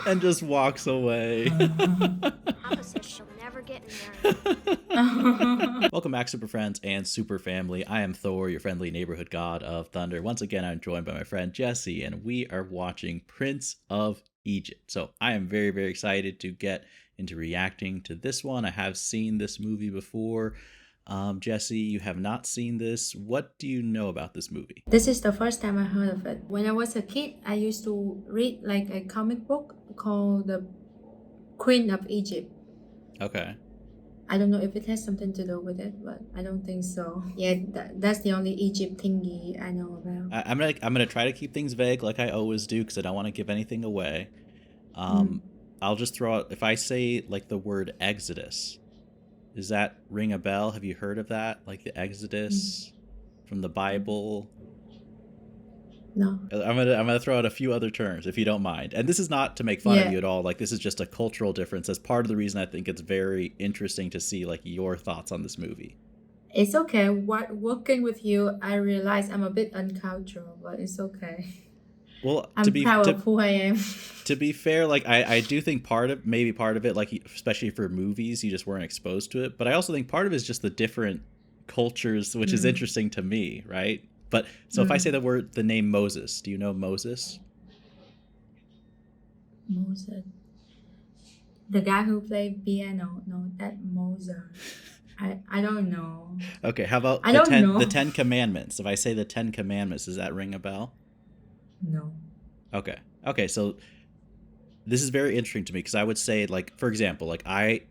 And just walks away. Papa says she'll never get married. Welcome back, super friends and super family. I am Thor, your friendly neighborhood god of thunder. Once again, I'm joined by my friend Jesse, and we are watching Prince of Egypt. So I am very, very excited to get into reacting to this one. I have seen this movie before. Jesse, you have not seen this. What do you know about this movie? This is the first time I heard of it. When I was a kid, I used to read like a comic book called The Queen of Egypt. Okay. I don't know if it has something to do with it, but I don't think so. Yeah, that's the only Egypt thingy I know about. I'm gonna try to keep things vague like I always do because I don't want to give anything away. I'll just throw out, if I say like the word Exodus, does that ring a bell? Have you heard of that? Like the Exodus from the Bible? No. I'm gonna throw out a few other terms if you don't mind. And this is not to make fun of you at all. Like, this is just a cultural difference. That's part of the reason I think it's very interesting to see like your thoughts on this movie. It's okay. Working with you, I realize I'm a bit uncultural, but it's okay. Well, I'm proud of who I am. To be fair, like I do think part of it, like especially for movies, you just weren't exposed to it. But I also think part of it is just the different cultures, which is interesting to me, right? But so if I say the name Moses, do you know Moses? Moses. The guy who played piano. No, that Moses. I don't know. Okay, how about the Ten Commandments? If I say the 10 Commandments, does that ring a bell? No. Okay, so this is very interesting to me because I would say, like, for example, like I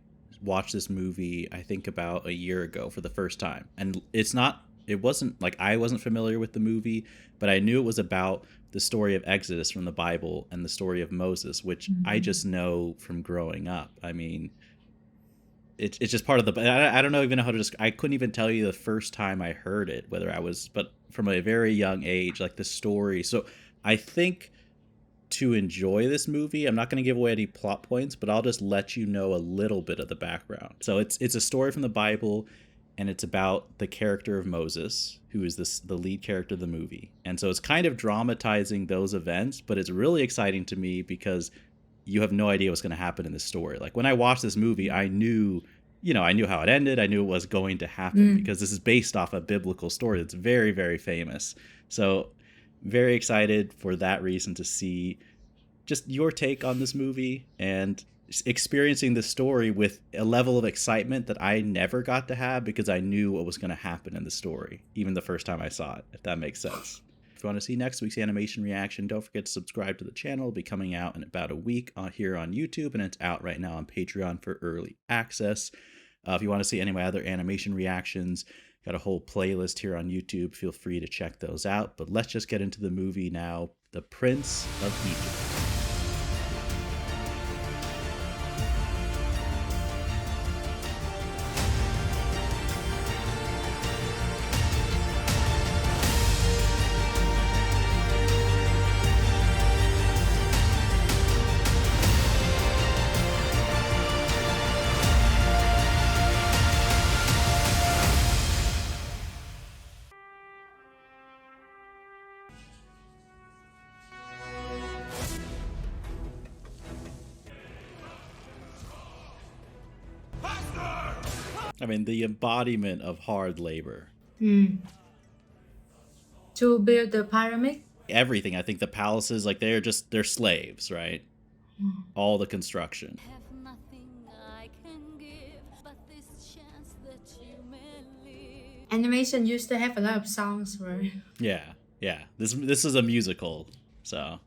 watched this movie I think about a year ago for the first time, and it wasn't like I wasn't familiar with the movie, but I knew it was about the story of Exodus from the Bible and the story of Moses, which I just know from growing up. I mean, it's just part of the. I don't know even know how to just. I couldn't even tell you the first time I heard it, but from a very young age, like the story. So I think to enjoy this movie, I'm not going to give away any plot points, but I'll just let you know a little bit of the background. So it's a story from the Bible, and it's about the character of Moses, who is the lead character of the movie. And so it's kind of dramatizing those events, but it's really exciting to me because you have no idea what's going to happen in this story. Like when I watched this movie, I knew how it ended. I knew it was going to happen because this is based off a biblical story that's very, very famous. So very excited for that reason to see just your take on this movie and experiencing the story with a level of excitement that I never got to have because I knew what was going to happen in the story, even the first time I saw it, if that makes sense. If you want to see next week's animation reaction, don't forget to subscribe to the channel. It'll be coming out in about a week here on YouTube, and it's out right now on Patreon for early access. If you want to see any of my other animation reactions, got a whole playlist here on YouTube. Feel free to check those out. But let's just get into the movie now, The Prince of Egypt. I mean, the embodiment of hard labor. To build the pyramid? Everything. I think the palaces, like they're slaves, right? All the construction. Animation used to have a lot of songs, right? Yeah. This is a musical, so.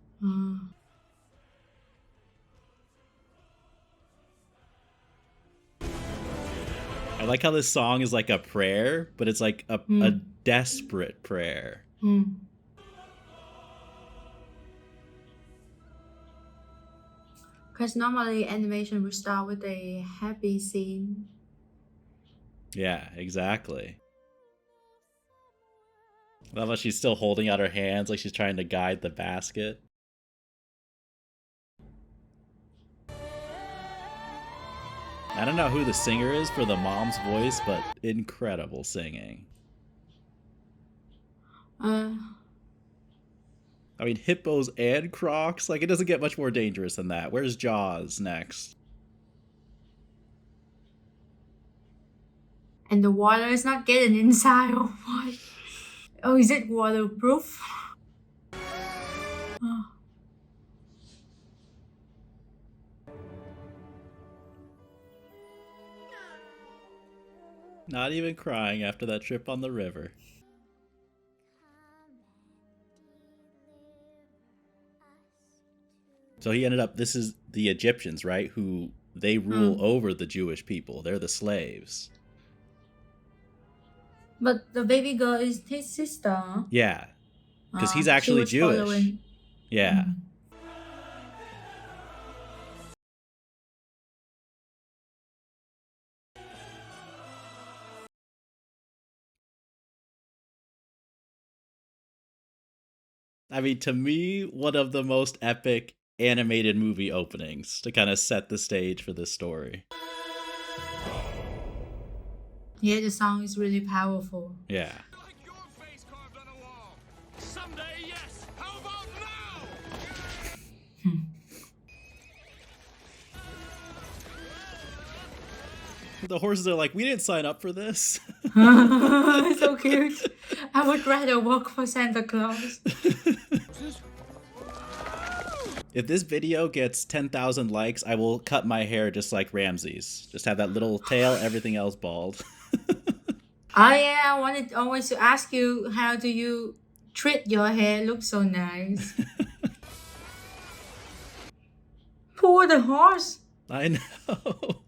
I like how this song is like a prayer, but it's like a desperate prayer. Because normally animation would start with a happy scene. Yeah, exactly. I love how she's still holding out her hands like she's trying to guide the basket. I don't know who the singer is for the mom's voice, but incredible singing. I mean, hippos and crocs? Like, it doesn't get much more dangerous than that. Where's Jaws next? And the water is not getting inside or what? Oh, is it waterproof? Oh. Not even crying after that trip on the river. So he ended up, this is the Egyptians, right? Who they rule over the Jewish people. They're the slaves. But the baby girl is his sister. Yeah. Because he's She actually was Jewish. following. Yeah. I mean, to me, one of the most epic animated movie openings to kind of set the stage for this story. Yeah, the song is really powerful. Yeah. Like your face carved on a wall. Someday, yes. How about now? The horses are like, we didn't sign up for this. So cute. I would rather work for Santa Claus. If this video gets 10,000 likes, I will cut my hair just like Ramses. Just have that little tail, everything else bald. Oh yeah, I wanted always to ask you, how do you treat your hair? Looks so nice. Poor the horse. I know.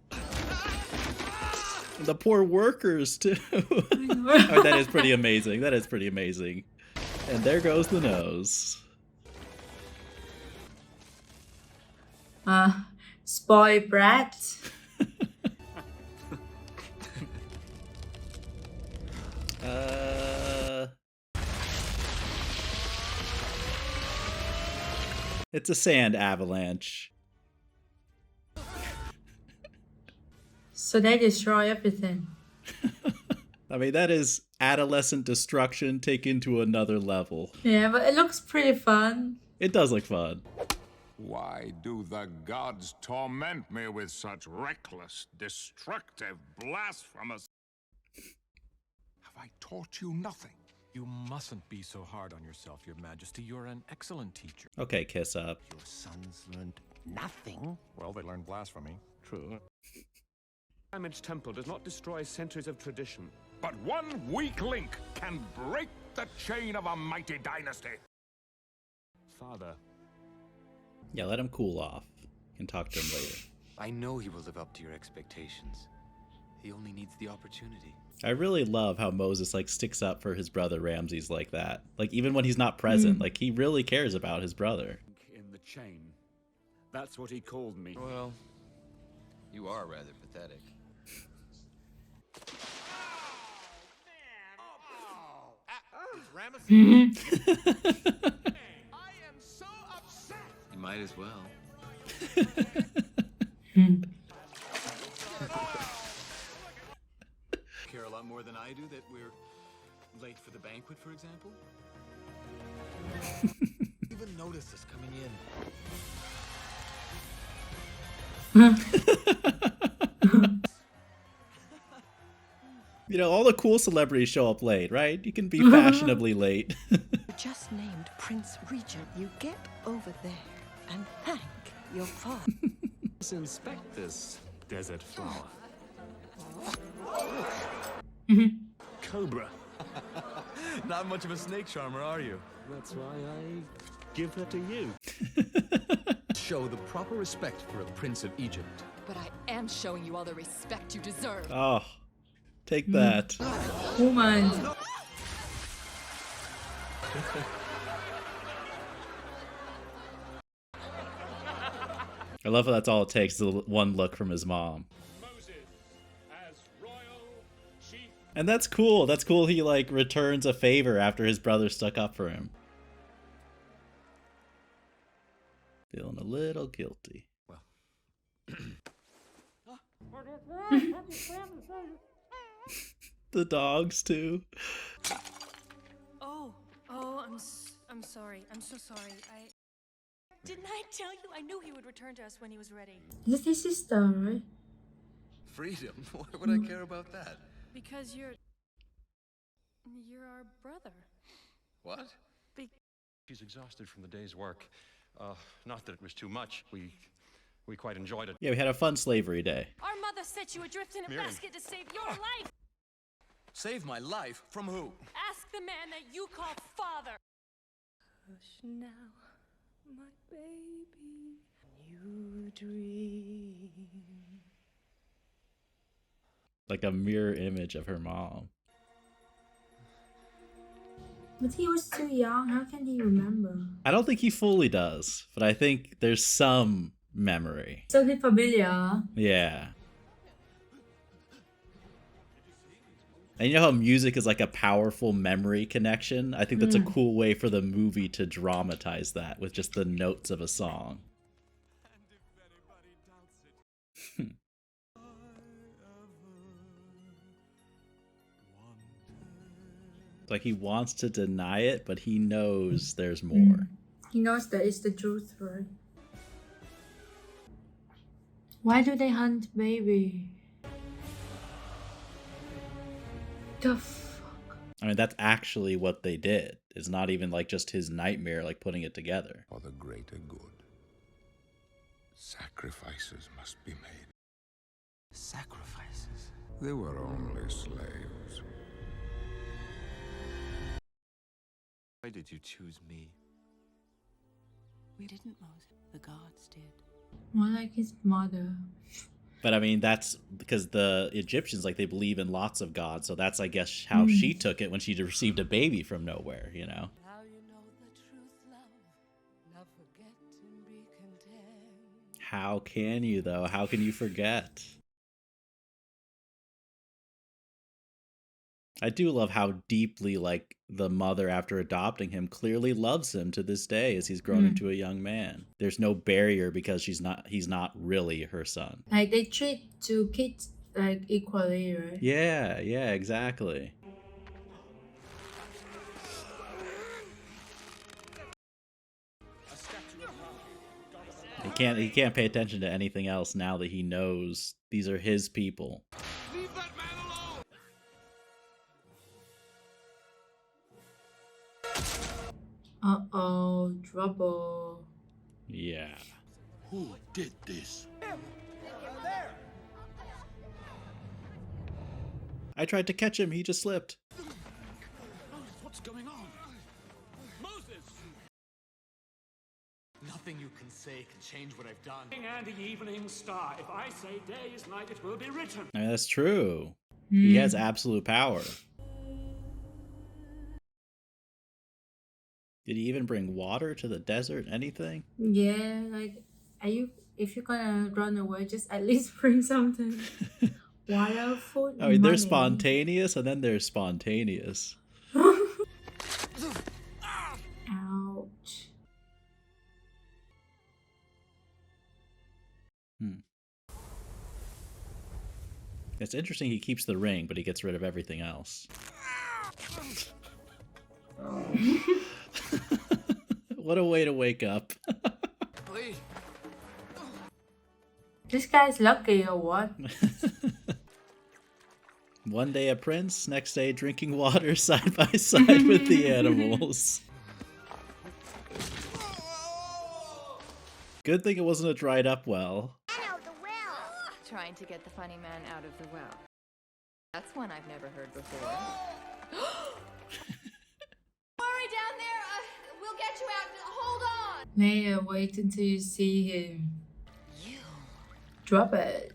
The poor workers, too. Oh, that is pretty amazing. That is pretty amazing. And there goes the nose. Spoiled brat. It's a sand avalanche. So they destroy everything. I mean, that is adolescent destruction taken to another level. Yeah, but it looks pretty fun. It does look fun. Why do the gods torment me with such reckless, destructive, blasphemous? Have I taught you nothing? You mustn't be so hard on yourself, Your Majesty. You're an excellent teacher. Okay, kiss up. Your sons learned nothing. Well, they learned blasphemy. True. Damaged temple does not destroy centuries of tradition. But one weak link can break the chain of a mighty dynasty. Father, Yeah, let him cool off. You can talk to him later. I know he will live up to your expectations. He only needs the opportunity. I really love how Moses like sticks up for his brother Ramses like that. Like even when he's not present, like he really cares about his brother. in the chain. That's what he called me. Well, you are rather pathetic. I am so upset. You might as well. Care a lot more than I do that we're late for the banquet, for example? Even notice us coming in. You know, all the cool celebrities show up late, right? You can be fashionably late. You just named Prince Regent. You get over there and thank your father. Let's inspect this desert flower. Cobra. Not much of a snake charmer, are you? That's why I give her to you. Show the proper respect for a prince of Egypt. But I am showing you all the respect you deserve. Oh, take that. Woman. I love how that's all it takes, is one look from his mom. Moses, as royal chief. And that's cool. That's cool he like returns a favor after his brother stuck up for him. Feeling a little guilty. Well. The dogs too. Oh, I'm I'm sorry. I'm so sorry. Didn't I tell you? I knew he would return to us when he was ready. This is his sister, right? Freedom? Why would I care about that? Because you're our brother. What? She's exhausted from the day's work. Not that it was too much. We quite enjoyed it. Yeah, we had a fun slavery day. Our mother set you adrift in a Miriam. basket to save your life. Save my life? From who? Ask the man that you call father. Hush now, my baby. You dream. Like a mirror image of her mom. But he was too young. How can he remember? I don't think he fully does, but I think there's some memory. Something familiar. Yeah. And you know how music is like a powerful memory connection? I think that's a cool way for the movie to dramatize that with just the notes of a song. Like he wants to deny it, but he knows there's more. He knows that it's the truth, right? Why do they hunt baby? The fuck? I mean, that's actually what they did. It's not even like just his nightmare, like putting it together. For the greater good, sacrifices must be made. Sacrifices? They were only slaves. Why did you choose me? We didn't, Moses. The gods did. More like his mother. But I mean, that's because the Egyptians, like, they believe in lots of gods. So that's, I guess, how she took it when she received a baby from nowhere, you know? Now you know the truth, love. Now forget and be content. How can you, though? How can you forget? I do love how deeply, like, the mother, after adopting him, clearly loves him to this day as he's grown into a young man. There's no barrier because he's not really her son. Like they treat two kids like equally, right? Yeah, exactly. He can't pay attention to anything else now that he knows these are his people. Leave that man alone! Uh-oh, trouble. Yeah. Who did this? I tried to catch him, he just slipped. What's going on? Moses! Nothing you can say can change what I've done. And the evening star. If I say day is night, it will be written. I mean, that's true. He has absolute power. Did he even bring water to the desert? Anything? Yeah, like, if you're gonna run away, just at least bring something. Water, food, I mean, they're money. spontaneous, and then they're spontaneous. Ouch. It's interesting he keeps the ring, but he gets rid of everything else. What a way to wake up. Please. This guy's lucky or what? One day a prince, next day drinking water side by side with the animals. Good thing it wasn't a dried up well. Trying to get the funny man out of the well. That's one I've never heard before. Sorry down there. We'll get you out. Hold on. Naya, wait until you see him. You. Drop it.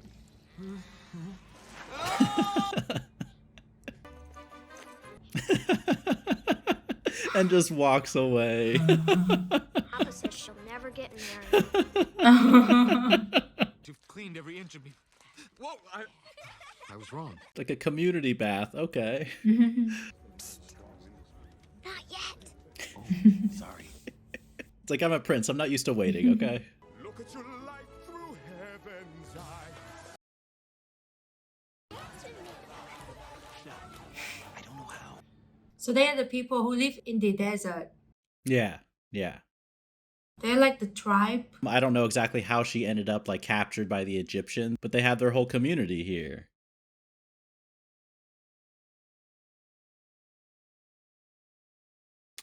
And just walks away. Papa says she'll never get married. You've cleaned every inch of me. Whoa! I was wrong. Like a community bath, okay. Not yet. Sorry. It's like I'm a prince, I'm not used to waiting, okay? Look at your life through heaven's eye. I don't know how. So they are the people who live in the desert. Yeah, yeah. They're like the tribe. I don't know exactly how she ended up like captured by the Egyptians, but they have their whole community here.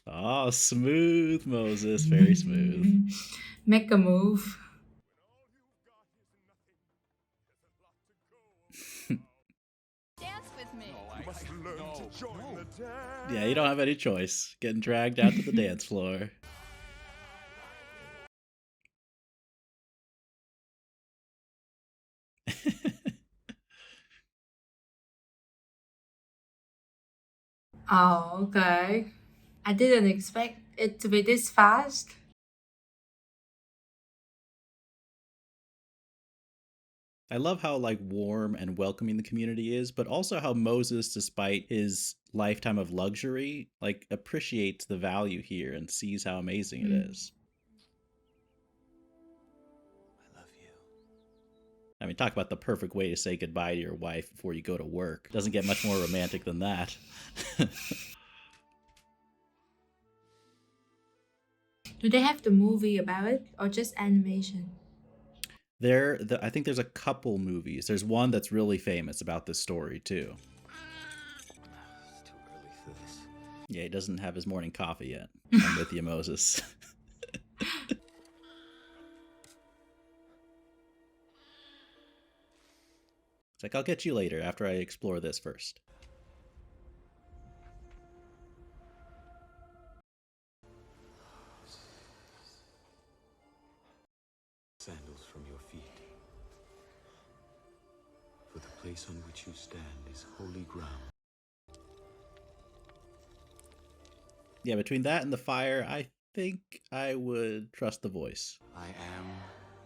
Oh, smooth, Moses. Very smooth. Make a move. Dance with me. Yeah, you don't have any choice. Getting dragged out to the dance floor. Oh, okay. I didn't expect it to be this fast. I love how like warm and welcoming the community is, but also how Moses, despite his lifetime of luxury, like appreciates the value here and sees how amazing it is. I love you. I mean, talk about the perfect way to say goodbye to your wife before you go to work. Doesn't get much more romantic than that. Do they have the movie about it or just animation? I think there's a couple movies. There's one that's really famous about this story too. It's too early for this. Yeah, he doesn't have his morning coffee yet. I'm with you, Moses. It's like, I'll get you later after I explore this first. Sandals from your feet. For the place on which you stand is holy ground. Yeah, between that and the fire, I think I would trust the voice. I am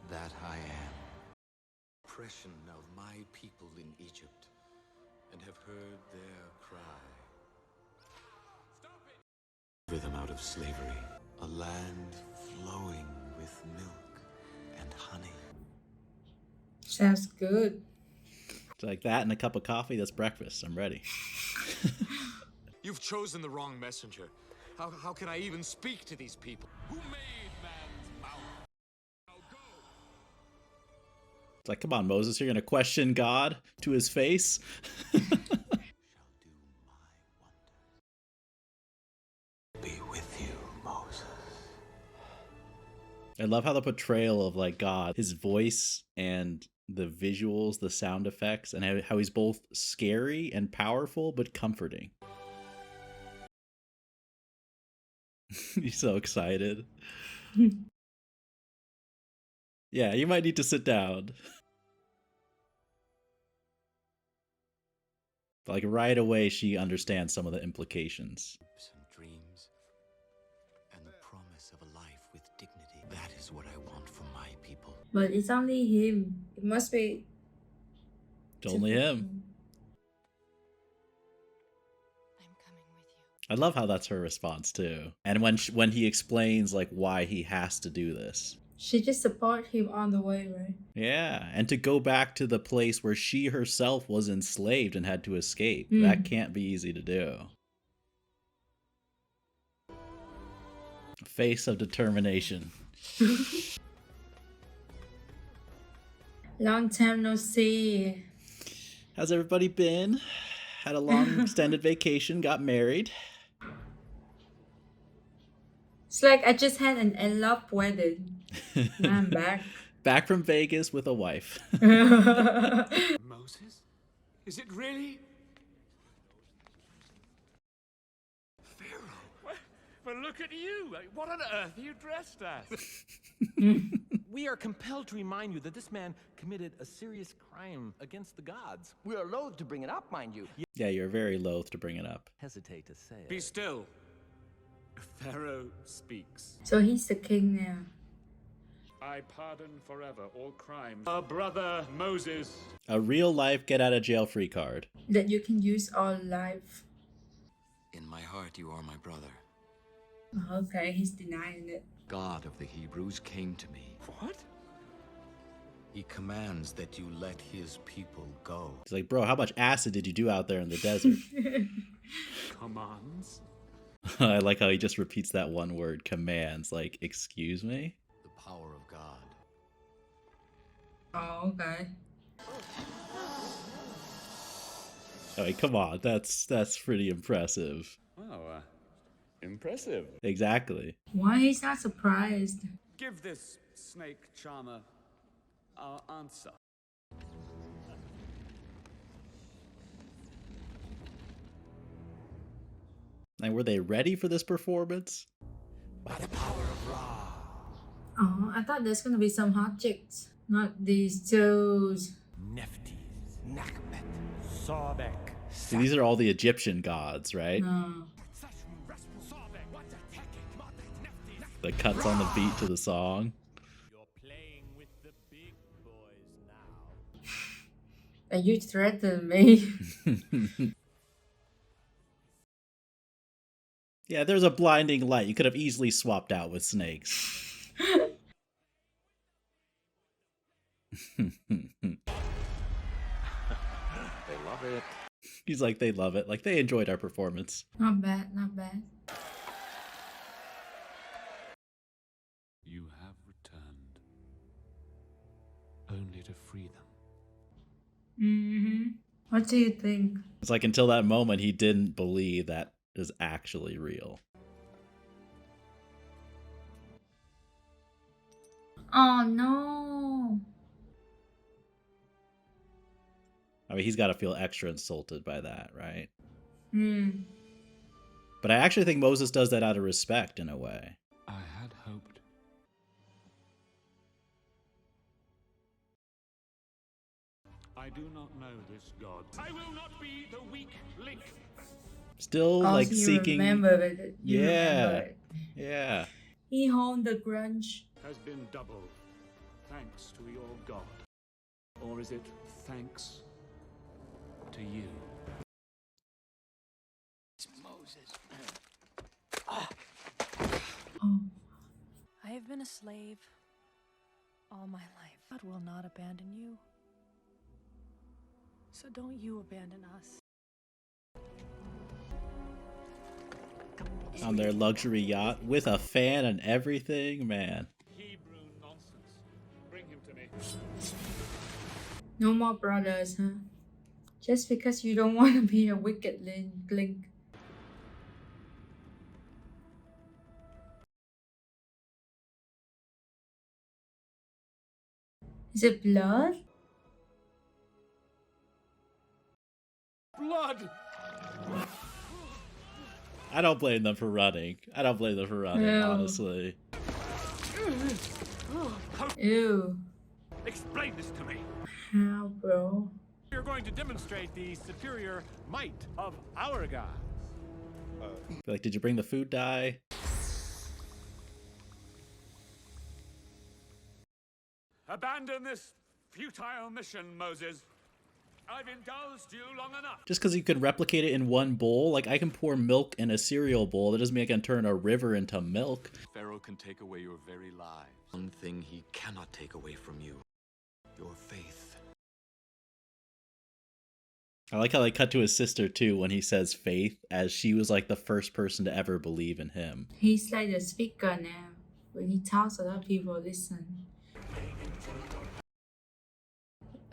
that I am. Oppression of my people in Egypt, and have heard their cry. Stop it! Deliver them out of slavery, a land flowing with milk and honey. Sounds good. It's like that and a cup of coffee, that's breakfast. I'm ready. You've chosen the wrong messenger. How can I even speak to these people? Who made man's mouth? Now go! It's like, come on, Moses, you're going to question God to his face? Shall do my wonders. Be with you, Moses. I love how the portrayal of like God, his voice and the visuals, the sound effects, and how he's both scary and powerful, but comforting. He's so excited. Yeah, you might need to sit down. Like right away, she understands some of the implications. And dreams, and the promise of a life with dignity. That is what I want for my people. But it's only him. It must be. It's only him. I love how that's her response too. And when he explains like why he has to do this. She just support him on the way, right? Yeah, and to go back to the place where she herself was enslaved and had to escape. That can't be easy to do. Face of determination. Long time no see. How's everybody been? Had a long extended vacation, got married. It's like I just had an elop wedding. Now I'm back. Back from Vegas with a wife. Moses? Is it really? Pharaoh? But look at you! What on earth are you dressed as? We are compelled to remind you that this man committed a serious crime against the gods. We are loath to bring it up, mind you. Yeah, you're very loath to bring it up. Hesitate to say it. Be still. Pharaoh speaks. So he's the king now. I pardon forever all crimes. Our brother Moses. A real life get out of jail free card. That you can use all life. In my heart, you are my brother. Okay, he's denying it. God of the Hebrews came to me. What? He commands that you let his people go. He's like, bro, how much acid did you do out there in the desert? Commands? I like how he just repeats that one word, commands, like, excuse me? The power of God. Oh, okay. I mean, come on, that's pretty impressive. Oh, impressive. Exactly. Why he's not surprised? Give this snake charmer our answer. And were they ready for this performance? By the power of Ra. Oh, I thought there's gonna be some hot chicks. Not these two. Nephthys, Nakbet, Sobek. See, these are all the Egyptian gods, right? No. The cuts on the beat to the song. You're playing with the big boys now. And you threatened me. Yeah, there's a blinding light. You could have easily swapped out with snakes. They love it. He's like, they love it. Like, they enjoyed our performance. Not bad, not bad. You have returned. Only to free them. Mm-hmm. What do you think? It's like until that moment, he didn't believe that is actually real. Oh no. I mean, he's got to feel extra insulted by that, right? Hmm. But I actually think Moses does that out of respect in a way. I had hoped. I do not know this god. I will not be the weak link. Still, like, you seeking... remember it. You remember it. Yeah. He honed the grunge. Has been doubled. Thanks to your god. Or is it thanks to you? It's Moses. Oh. I have been a slave all my life. God will not abandon you. So don't you abandon us. On their luxury yacht with a fan and everything, man. Hebrew nonsense. Bring him to me. No more brothers, huh? Just because you don't want to be a wicked link. Is it blood? Blood! I don't blame them for running. No. Honestly. Ew. Explain this to me. How, bro? You're going to demonstrate the superior might of our gods. Like, did you bring the food dye? Abandon this futile mission, Moses. I've indulged you long enough. Just because you can replicate it in one bowl? Like, I can pour milk in a cereal bowl. That doesn't mean I can turn a river into milk. Pharaoh can take away your very lives. One thing he cannot take away from you. Your faith. I like how they cut to his sister, too, when he says faith, as she was, like, the first person to ever believe in him. He's like the speaker now. When he talks, a lot of people listen.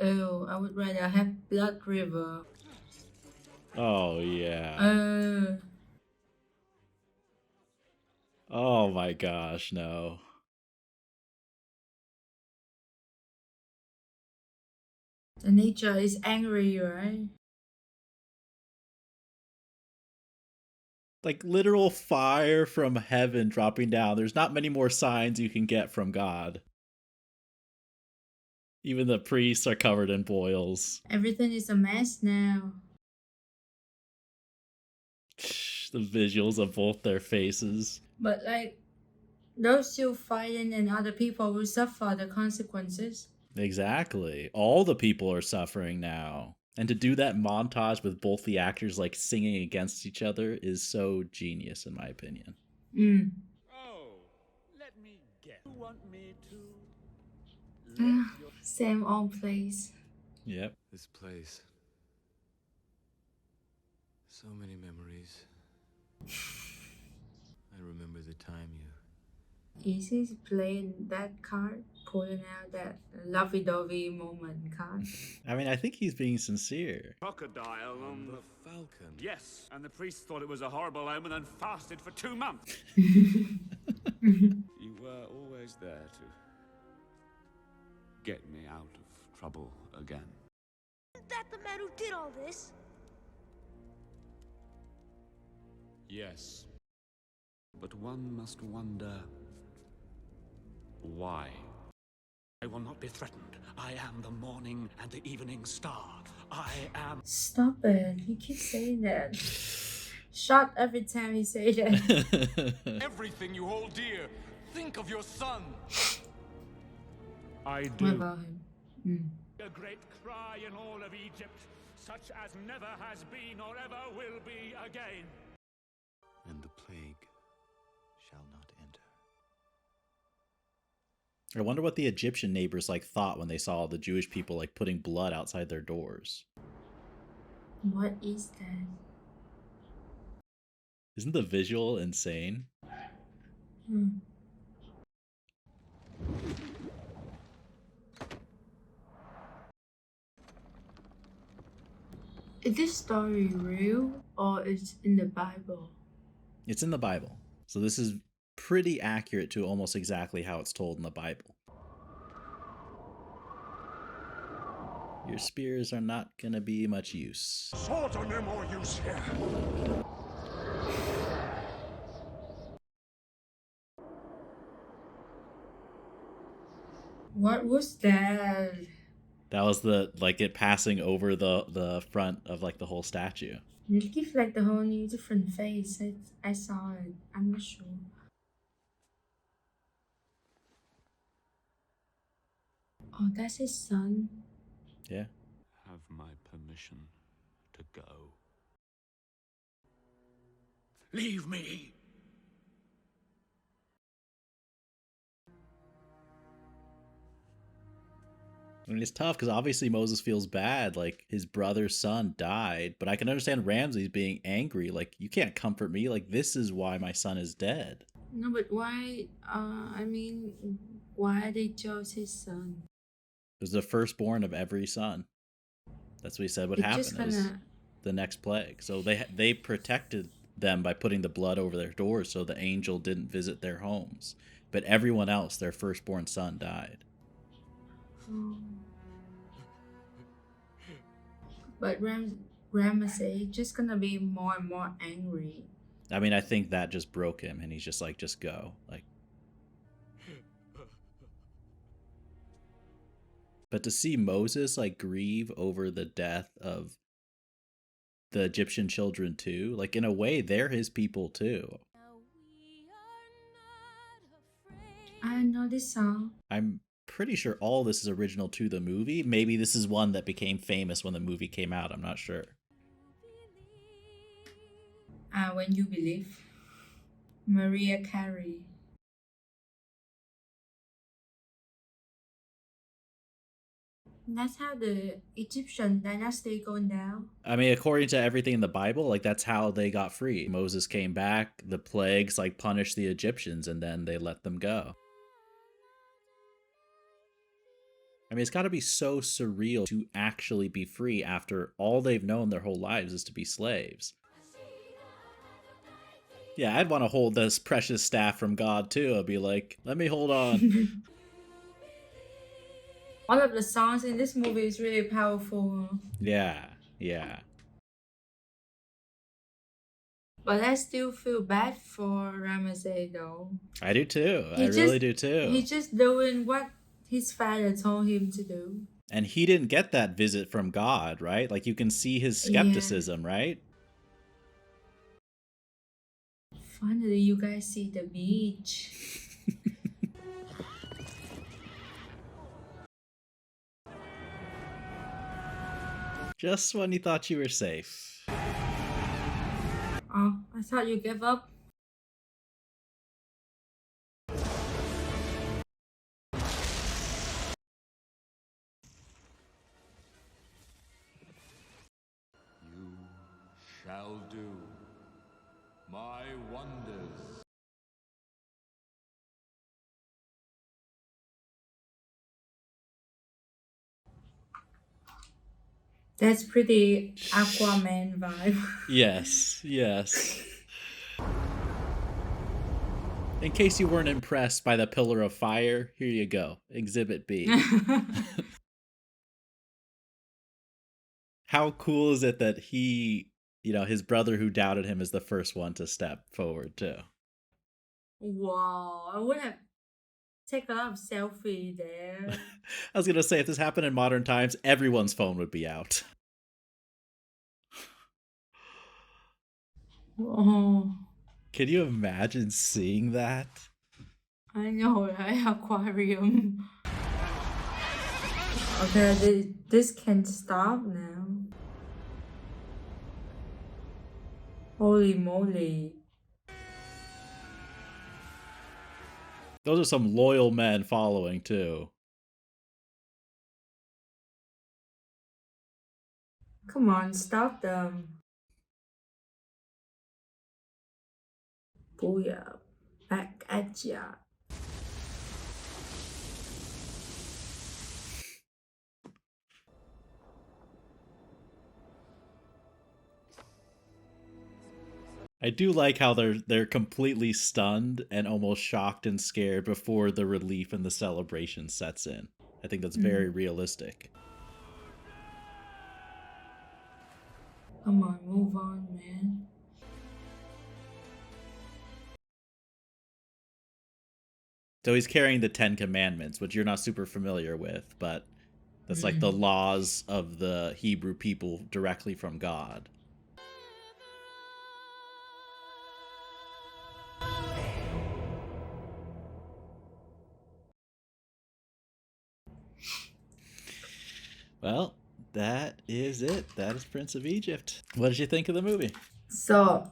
Oh, I would rather have Blood River. Oh, yeah. Oh my gosh, no. The nature is angry, right? Like, literal fire from heaven dropping down. There's not many more signs you can get from God. Even the priests are covered in boils. Everything is a mess now. The visuals of both their faces. But like, those still fighting and other people will suffer the consequences. Exactly. All the people are suffering now. And to do that montage with both the actors like singing against each other is so genius in my opinion. Oh, let me guess. You want me to... Same old place. Yep. This place. So many memories. remember the time you... Is he playing that card, pulling out that lovey-dovey moment card? I mean, I think he's being sincere. Crocodile on the falcon. Yes, and the priest thought it was a horrible omen and fasted for 2 months. You were always there to get me out of trouble again. Isn't that the man who did all this? Yes. But one must wonder why. I will not be threatened. I am the morning and the evening star. I am... Stop it. He keeps saying that. Shot every time he say that. Everything you hold dear, think of your son. I What do. about him? A great cry in all of Egypt, such as never has been or ever will be again. And the plague shall not enter. I wonder what the Egyptian neighbors like thought when they saw the Jewish people like putting blood outside their doors. What is that? Isn't the visual insane? Is this story real or is in the Bible? It's in the Bible. So this is pretty accurate to almost exactly how it's told in the Bible. Your spears are not gonna be much use. Swords are no more use here. What was that? That was the like it passing over the front of like the whole statue. It gives like the whole new different face. I saw it. I'm not sure. Oh, that's his son. Yeah. Have my permission to go. Leave me! I mean, it's tough because obviously Moses feels bad, like his brother's son died, but I can understand Ramses being angry, like, you can't comfort me, like, this is why my son is dead. No, but why, I mean, why they chose his son? It was the firstborn of every son. That's what he said would It happen. just It was kinda... the next plague. So they protected them by putting the blood over their doors so the angel didn't visit their homes. But everyone else, their firstborn son died. But Ramesses just gonna be more and more angry. I mean, I think that just broke him, and he's just like, just go. Like, but to see Moses like grieve over the death of the Egyptian children too, like in a way, they're his people too. I know this song. I'm pretty sure all this is original to the movie. Maybe this is one that became famous when the movie came out. I'm not sure. When You Believe. Maria Carey. That's how the Egyptian dynasty going down. I mean, according to everything in the Bible, like that's how they got free. Moses came back, the plagues like punished the Egyptians, and then they let them go. I mean, it's got to be so surreal to actually be free after all they've known their whole lives is to be slaves. Yeah, I'd want to hold this precious staff from God too. I'd be like, let me hold on. All of the songs in this movie is really powerful. Yeah, yeah. But I still feel bad for Ramesses though. I do too. I really do too. He's just doing what his father told him to do. And he didn't get that visit from God, right? Like you can see his skepticism, right? Finally, you guys see the beach. Just when you thought you were safe. Oh, I thought you gave up. You shall do my wonders. That's pretty Aquaman vibe. Yes, yes. In case you weren't impressed by the Pillar of Fire, here you go. Exhibit B. How cool is it that he, his brother who doubted him is the first one to step forward, too? Wow, I would have taken a lot of selfie there. I was going to say, if this happened in modern times, everyone's phone would be out. Oh, Can you imagine seeing that? I know, right? Aquarium. Okay, this can stop now. Holy moly. Those are some loyal men following, too. Come on, stop them. Booyah. Back at ya. I do like how they're completely stunned and almost shocked and scared before the relief and the celebration sets in. I think that's very realistic. Come on, move on, man. So he's carrying the 10 Commandments, which you're not super familiar with, but that's like the laws of the Hebrew people directly from God. Well, that is it. That is Prince of Egypt. What did you think of the movie? So,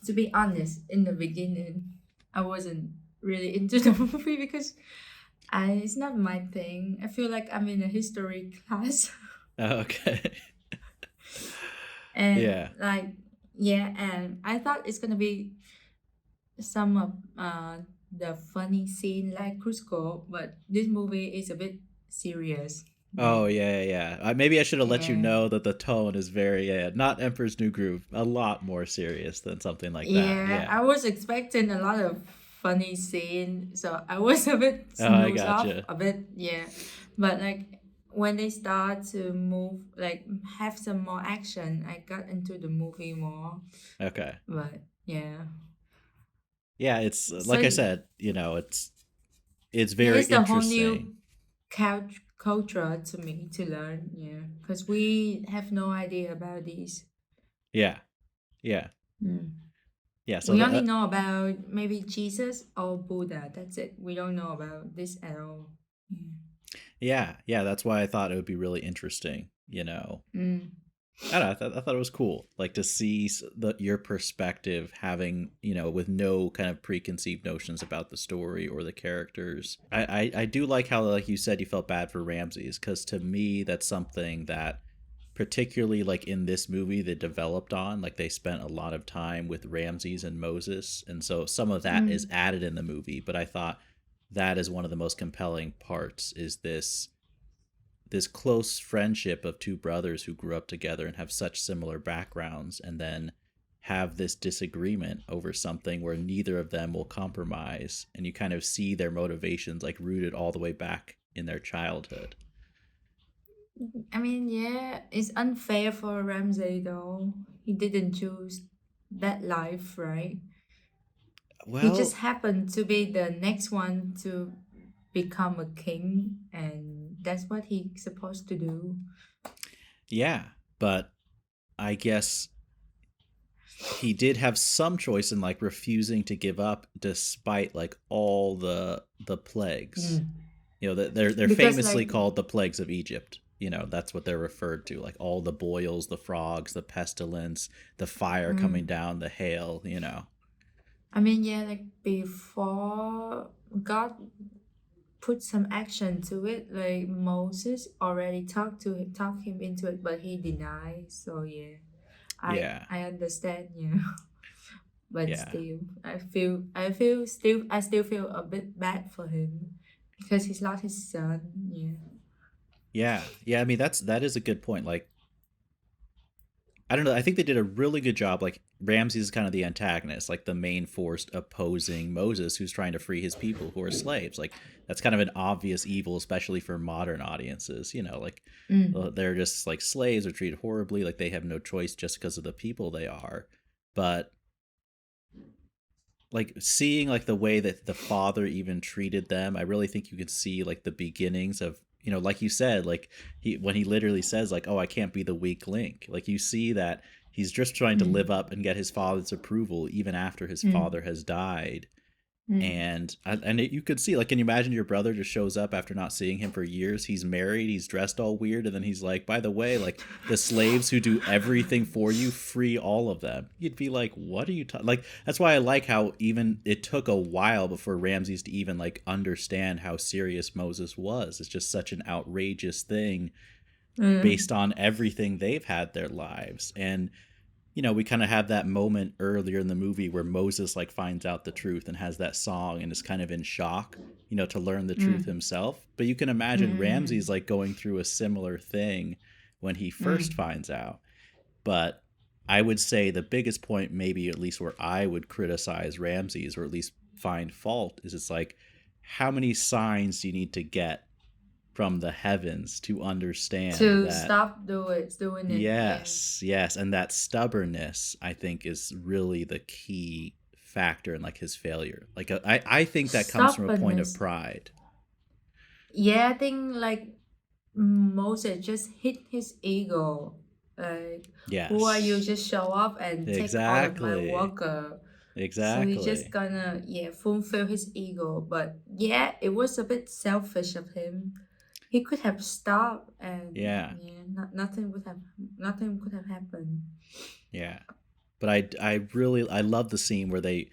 to be honest, in the beginning, I wasn't really into the movie because it's not my thing. I feel like I'm in a history class. Okay. And Yeah. and I thought it's gonna be some of the funny scene like Cusco, but this movie is a bit serious. Oh, yeah. Maybe I should have let you Yeah. know that the tone is very, not Emperor's New Groove, a lot more serious than something like that. Yeah. I was expecting a lot of funny scene, so I was a bit Oh, I snooze off gotcha. a bit, yeah. But like when they start to move, like have some more action, I got into the movie more. Okay. But yeah, Yeah, it's so like I said, it's yeah, very it's a whole new interesting. culture to me to learn, yeah, because we have no idea about these. Yeah. Yeah. Mm. Yeah, so We only know about maybe Jesus or Buddha. That's it. We don't know about this at all. yeah, that's why I thought it would be really interesting, Mm. I don't know, I thought it was cool, like to see your perspective having, with no kind of preconceived notions about the story or the characters. I do like how, like you said, you felt bad for Ramses, because to me, that's something that particularly like in this movie they developed on, like they spent a lot of time with Ramses and Moses, and so some of that is added in the movie, but I thought that is one of the most compelling parts, is this close friendship of two brothers who grew up together and have such similar backgrounds, and then have this disagreement over something where neither of them will compromise, and you kind of see their motivations like rooted all the way back in their childhood. I mean, yeah, it's unfair for Ramsay though. He didn't choose that life, right? He just Well, happened to be the next one to become a king, and that's what he's supposed to do. yeah, but I guess he did have some choice in like refusing to give up despite like all the plagues. They're Because famously like called the plagues of Egypt. That's what they're referred to, like all the boils, the frogs, the pestilence, the fire coming down, the hail. I mean, yeah, like before God put some action to it, like Moses already talked him into it, but he denied. So yeah, Yeah. I understand, yeah. But Yeah. still, I still feel a bit bad for him because he's lost his son. Yeah. Yeah. I mean, that is a good point. Like, I don't know. I think they did a really good job. Like Ramses is kind of the antagonist, like the main force opposing Moses, who's trying to free his people who are slaves. Like that's kind of an obvious evil, especially for modern audiences. You know, like they're just like slaves are treated horribly. Like they have no choice just because of the people they are. But like seeing like the way that the father even treated them, I really think you could see like the beginnings of, you know, like you said, like when he literally says like, oh, I can't be the weak link, like you see that he's just trying to live up and get his father's approval even after his father has died. And you could see, like, can you imagine your brother just shows up after not seeing him for years? He's married, he's dressed all weird, and then he's like, by the way, like the slaves who do everything for you, free all of them. You'd be like, what are you like? That's why I like how even it took a while before Ramses to even like understand how serious Moses was. It's just such an outrageous thing based on everything they've had their lives. And you know, we kind of have that moment earlier in the movie where Moses like finds out the truth and has that song and is kind of in shock, you know, to learn the truth himself. But you can imagine Ramses like going through a similar thing when he first finds out. But I would say the biggest point, maybe at least where I would criticize Ramses or at least find fault, is it's like, how many signs do you need to get from the heavens to understand to that stop doing it. yes, and that stubbornness I think is really the key factor in like his failure. Like I think that comes from a point of Stubbornness. pride. Yeah, I think like Moses just hit his ego. Like, who are you? Yes, Just show up and take all of my exactly, worker. So he just exactly. gonna fulfill his ego. But yeah, it was a bit selfish of him. He could have stopped and Yeah, nothing could have happened. yeah. But I love the scene where they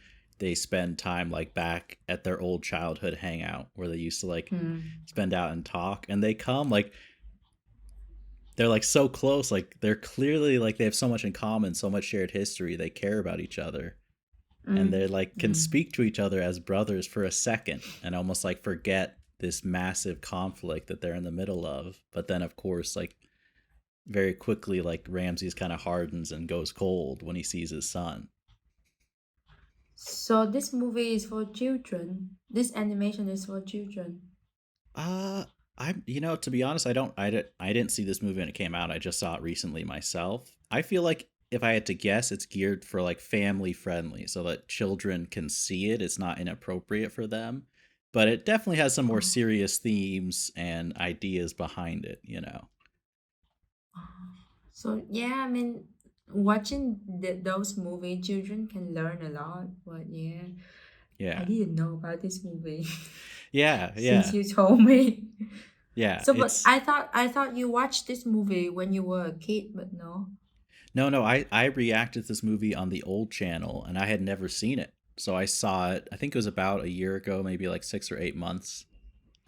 spend time like back at their old childhood hangout where they used to like spend out and talk, and they come like they're like so close, like they're clearly like they have so much in common, so much shared history, they care about each other, and they like can speak to each other as brothers for a second and almost like forget this massive conflict that they're in the middle of. But then of course like very quickly like Ramses kind of hardens and goes cold when he sees his son. So this movie is for children. This animation is for children. uh I'm, you know, to be honest, I didn't see this movie when it came out. I just saw it recently myself. I feel like if I had to guess, it's geared for like family friendly so that children can see it. It's not inappropriate for them, but it definitely has some more serious themes and ideas behind it, you know. So yeah, I mean, watching those movies, children can learn a lot. But yeah, I Yeah. didn't know about this movie Yeah, since yeah. you told me. Yeah, So, but it's I thought you watched this movie when you were a kid, but no. no, I reacted to this movie on the old channel and I had never seen it. So I saw it, I think it was about a year ago, maybe like 6 or 8 months.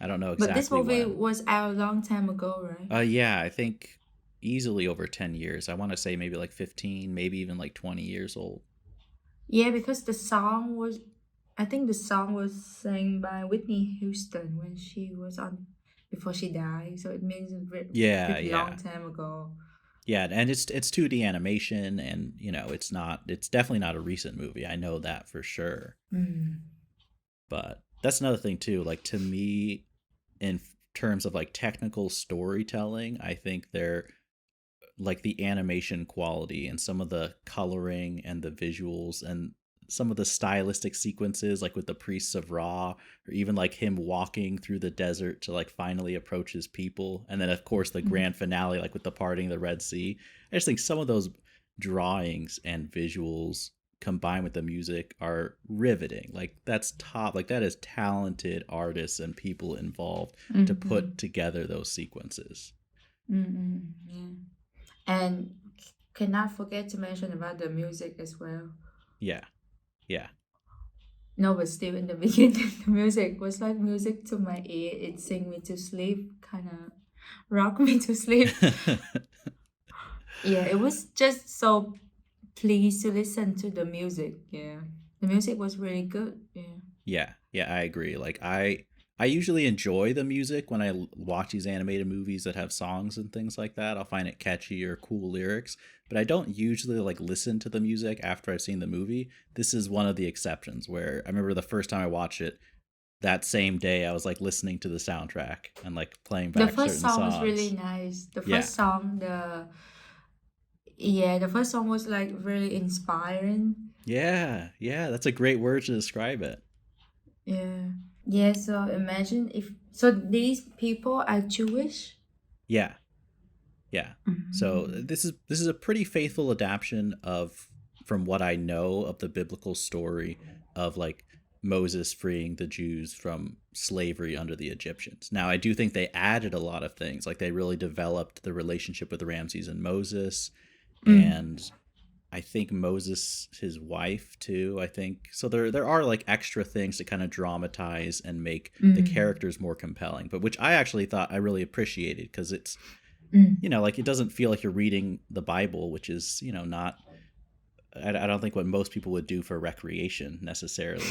I don't know But this exactly movie when. was out a long time ago, right? Yeah, I think easily over 10 years. I want to say maybe like 15, maybe even like 20 years old. Yeah, because I think the song was sang by Whitney Houston when she was on, before she died. So it means a Yeah, pretty long yeah. time ago. Yeah, and it's 2D animation and, you know, it's definitely not a recent movie. I know that for sure. But that's another thing too, like to me in terms of like technical storytelling, I think they're like the animation quality and some of the coloring and the visuals and some of the stylistic sequences like with the priests of Ra, or even like him walking through the desert to like finally approach his people, and then of course the grand finale like with the parting of the Red Sea. I just think some of those drawings and visuals combined with the music are riveting. Like that's top, like that is talented artists and people involved to Mm-hmm. put together those sequences. Mm-hmm. Yeah. And cannot forget to mention about the music as well. Yeah, yeah. No, but still in the beginning, the music was like music to my ear. It sing me to sleep, kind of rock me to sleep. Yeah, it was just so pleased to listen to the music. Yeah, the music was really good. Yeah. Yeah, yeah, I agree. Like I usually enjoy the music when I watch these animated movies that have songs and things like that. I'll find it catchy or cool lyrics, but I don't usually like listen to the music after I've seen the movie. This is one of the exceptions where I remember the first time I watched it, that same day I was like listening to the soundtrack and like playing The back first certain song was really songs. nice. The Yeah. first song, the first song was like really inspiring. Yeah. Yeah. That's a great word to describe it. Yeah. Yeah, so imagine if so these people are Jewish. Yeah. Yeah. So Mhm. this is a pretty faithful adaptation of from what I know of the biblical story of like Moses freeing the Jews from slavery under the Egyptians. Now I do think they added a lot of things. Like they really developed the relationship with Ramses and Moses, Mm. and I think Moses his wife too, I think. So there are like extra things to kind of dramatize and make the Mm. characters more compelling, but which I actually thought I really appreciated because it's Mm. like it doesn't feel like you're reading the Bible, which is, not, I don't think what most people would do for recreation necessarily,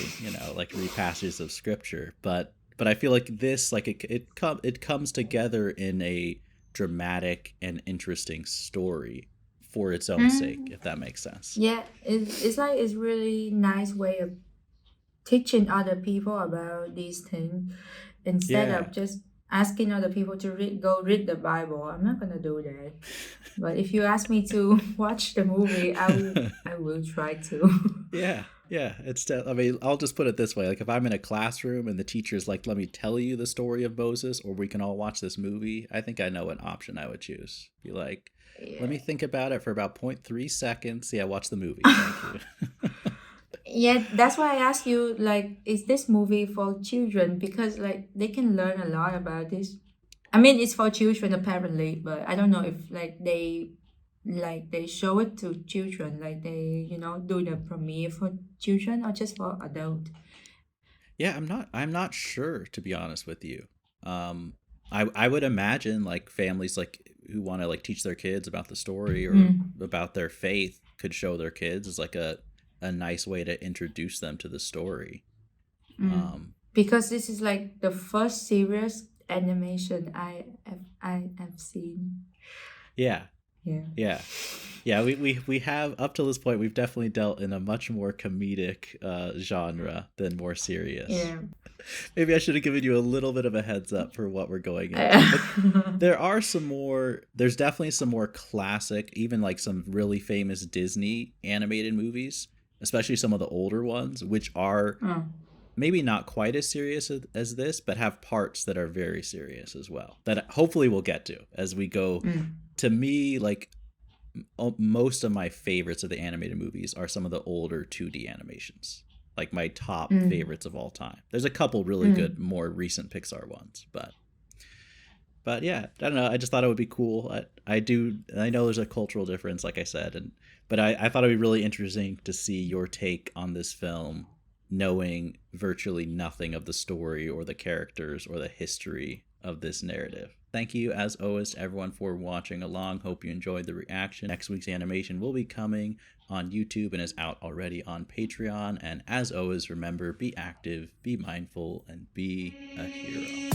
like read passages of scripture. But I feel like this, like it comes together in a dramatic and interesting story for its own sake, Mm. if that makes sense. Yeah, it's like it's really nice way of teaching other people about these things instead Yeah. of just asking other people to go read the Bible. I'm not gonna do that. But if you ask me to watch the movie, I will try to. Yeah, yeah. I mean, I'll just put it this way: like, if I'm in a classroom and the teacher's like, "Let me tell you the story of Moses," or "We can all watch this movie," I think I know what option I would choose. Be like, "Let me Yeah. think about it for about 0.3 seconds." Yeah, watch the movie. Thank you. Yeah, that's why I ask you, like, is this movie for children? Because like they can learn a lot about this. I mean, it's for children apparently, but I don't know if like they show it to children, like they do the premiere for children or just for adult. Yeah, I'm not sure, to be honest with you. I would imagine like families like who want to like teach their kids about the story or Mm, about their faith could show their kids as like a nice way to introduce them to the story. mm. Um, Because this is like the first serious animation I have seen. yeah, Yeah. yeah, yeah. We have up to this point we've definitely dealt in a much more comedic genre than more serious. Yeah. Maybe I should have given you a little bit of a heads up for what we're going into. But there's definitely some more classic, even like some really famous Disney animated movies, especially some of the older ones, which are Mm, maybe not quite as serious as this, but have parts that are very serious as well. That hopefully we'll get to as we go. mm, To me, like most of my favorites of the animated movies are some of the older 2D animations. Like my top mm, favorites of all time. There's a couple really good, mm. more recent Pixar ones, but yeah, I don't know. I just thought it would be cool. I know there's a cultural difference, like I said, but I thought it'd be really interesting to see your take on this film, knowing virtually nothing of the story or the characters or the history of this narrative. Thank you, as always, to everyone for watching along. Hope you enjoyed the reaction. Next week's animation will be coming on YouTube and is out already on Patreon. And as always, remember, be active, be mindful, and be a hero.